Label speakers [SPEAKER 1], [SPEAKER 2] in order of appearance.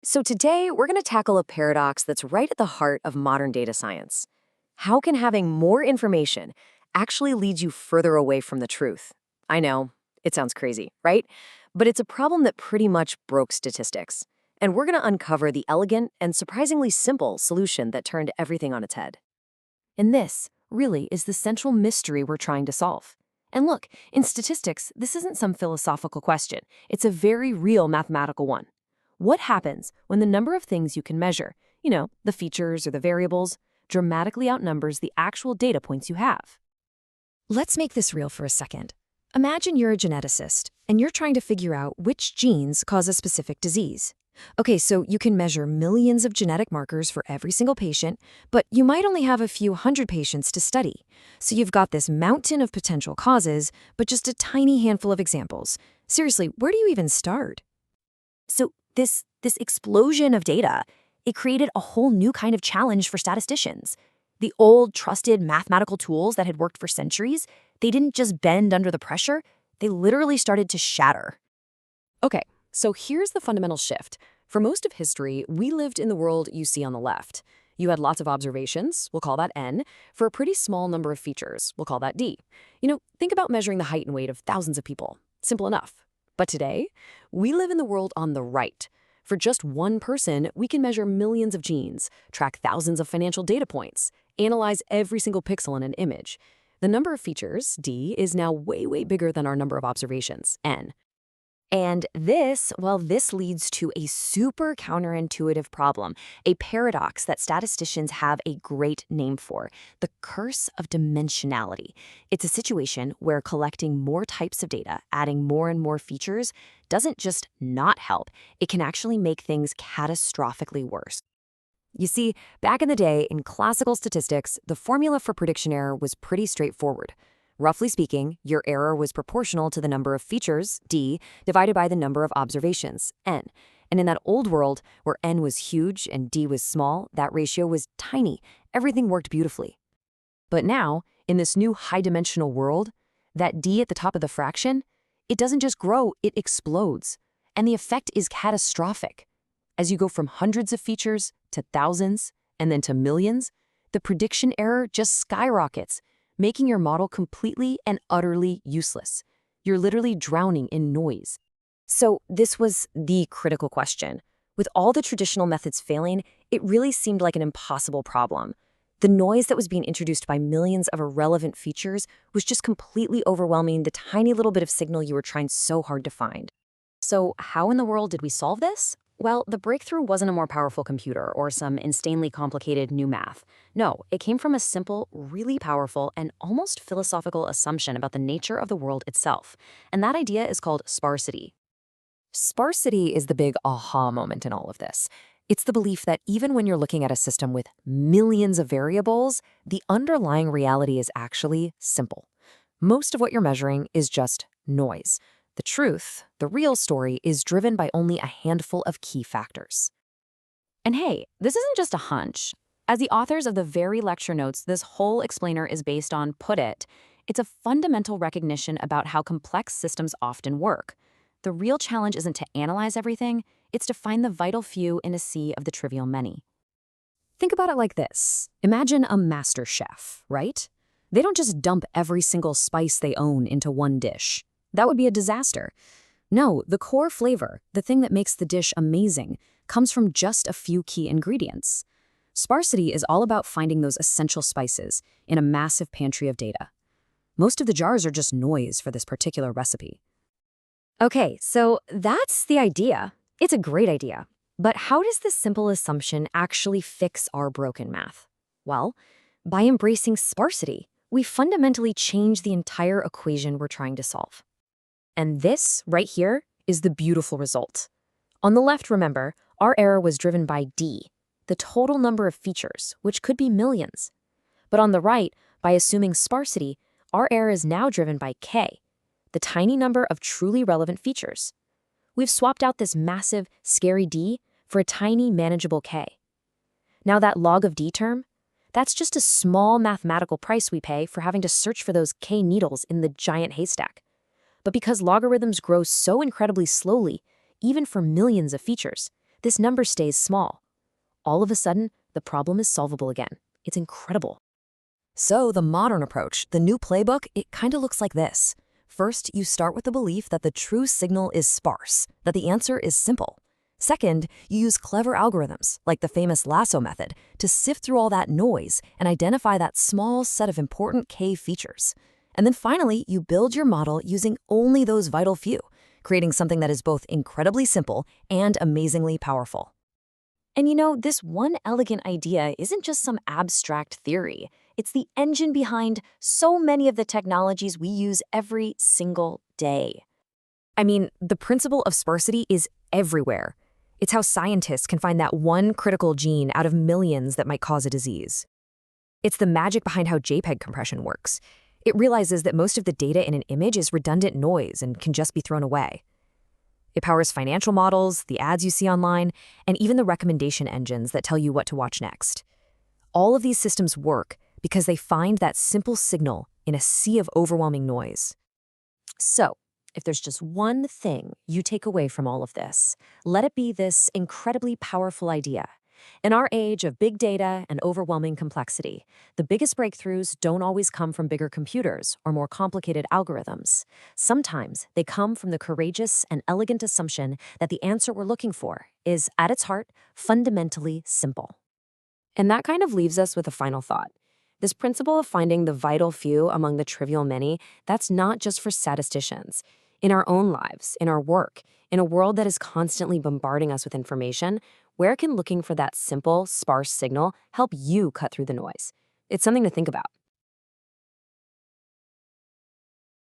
[SPEAKER 1] So today, we're going to tackle a paradox that's right at the heart of modern data science. How can having more information actually lead you further away from the truth? I know, it sounds crazy, right? But it's a problem that pretty much broke statistics. And we're going to uncover the elegant and surprisingly simple solution that turned everything on its head. And this, really, is the central mystery we're trying to solve. And look, in statistics, this isn't some philosophical question. It's a very real mathematical one. What happens when the number of things you can measure, the features or the variables, dramatically outnumbers the actual data points you have? Let's make this real for a second. Imagine you're a geneticist, and you're trying to figure out which genes cause a specific disease. Okay, so you can measure millions of genetic markers for every single patient, but you might only have a few hundred patients to study. So you've got this mountain of potential causes, but just a tiny handful of examples. Seriously, where do you even start? So this explosion of data, it created a whole new kind of challenge for statisticians. The old, trusted mathematical tools that had worked for centuries, they didn't just bend under the pressure, they literally started to shatter. Okay, so here's the fundamental shift. For most of history, we lived in the world you see on the left. You had lots of observations, we'll call that N, for a pretty small number of features, we'll call that D. Think about measuring the height and weight of thousands of people. Simple enough. But today, we live in the world on the right. For just one person, we can measure millions of genes, track thousands of financial data points, analyze every single pixel in an image. The number of features, D, is now way, way bigger than our number of observations, N. And this leads to a super counterintuitive problem, a paradox that statisticians have a great name for, the curse of dimensionality. It's a situation where collecting more types of data, adding more and more features, doesn't just not help, it can actually make things catastrophically worse. You see, back in the day, in classical statistics, the formula for prediction error was pretty straightforward. Roughly speaking, your error was proportional to the number of features, D, divided by the number of observations, N. And in that old world, where N was huge and D was small, that ratio was tiny. Everything worked beautifully. But now, in this new high-dimensional world, that D at the top of the fraction, it doesn't just grow, it explodes. And the effect is catastrophic. As you go from hundreds of features to thousands, and then to millions, the prediction error just skyrockets, making your model completely and utterly useless. You're literally drowning in noise. So this was the critical question. With all the traditional methods failing, it really seemed like an impossible problem. The noise that was being introduced by millions of irrelevant features was just completely overwhelming the tiny little bit of signal you were trying so hard to find. So how in the world did we solve this? Well, the breakthrough wasn't a more powerful computer or some insanely complicated new math. No, it came from a simple, really powerful, and almost philosophical assumption about the nature of the world itself. And that idea is called sparsity. Sparsity is the big aha moment in all of this. It's the belief that even when you're looking at a system with millions of variables, the underlying reality is actually simple. Most of what you're measuring is just noise. The truth, the real story, is driven by only a handful of key factors. And hey, this isn't just a hunch. As the authors of the very lecture notes this whole explainer is based on put it, it's a fundamental recognition about how complex systems often work. The real challenge isn't to analyze everything, it's to find the vital few in a sea of the trivial many. Think about it like this. Imagine a master chef, right? They don't just dump every single spice they own into one dish. That would be a disaster. No, the core flavor, the thing that makes the dish amazing, comes from just a few key ingredients. Sparsity is all about finding those essential spices in a massive pantry of data. Most of the jars are just noise for this particular recipe. Okay, so that's the idea. It's a great idea. But how does this simple assumption actually fix our broken math? Well, by embracing sparsity, we fundamentally change the entire equation we're trying to solve. And this, right here, is the beautiful result. On the left, remember, our error was driven by D, the total number of features, which could be millions. But on the right, by assuming sparsity, our error is now driven by K, the tiny number of truly relevant features. We've swapped out this massive, scary D for a tiny, manageable K. Now that log of D term, that's just a small mathematical price we pay for having to search for those K needles in the giant haystack. But because logarithms grow so incredibly slowly, even for millions of features, this number stays small. All of a sudden, the problem is solvable again. It's incredible. So the modern approach, the new playbook, it kind of looks like this. First, you start with the belief that the true signal is sparse, that the answer is simple. Second, you use clever algorithms, like the famous lasso method, to sift through all that noise and identify that small set of important K features. And then finally, you build your model using only those vital few, creating something that is both incredibly simple and amazingly powerful. And this one elegant idea isn't just some abstract theory. It's the engine behind so many of the technologies we use every single day. I mean, the principle of sparsity is everywhere. It's how scientists can find that one critical gene out of millions that might cause a disease. It's the magic behind how JPEG compression works. It realizes that most of the data in an image is redundant noise and can just be thrown away. It powers financial models, the ads you see online, and even the recommendation engines that tell you what to watch next. All of these systems work because they find that simple signal in a sea of overwhelming noise. So, if there's just one thing you take away from all of this, let it be this incredibly powerful idea. In our age of big data and overwhelming complexity, the biggest breakthroughs don't always come from bigger computers or more complicated algorithms. Sometimes they come from the courageous and elegant assumption that the answer we're looking for is, at its heart, fundamentally simple. And that kind of leaves us with a final thought. This principle of finding the vital few among the trivial many, that's not just for statisticians. In our own lives, in our work, in a world that is constantly bombarding us with information, where can looking for that simple, sparse signal help you cut through the noise? It's something to think about.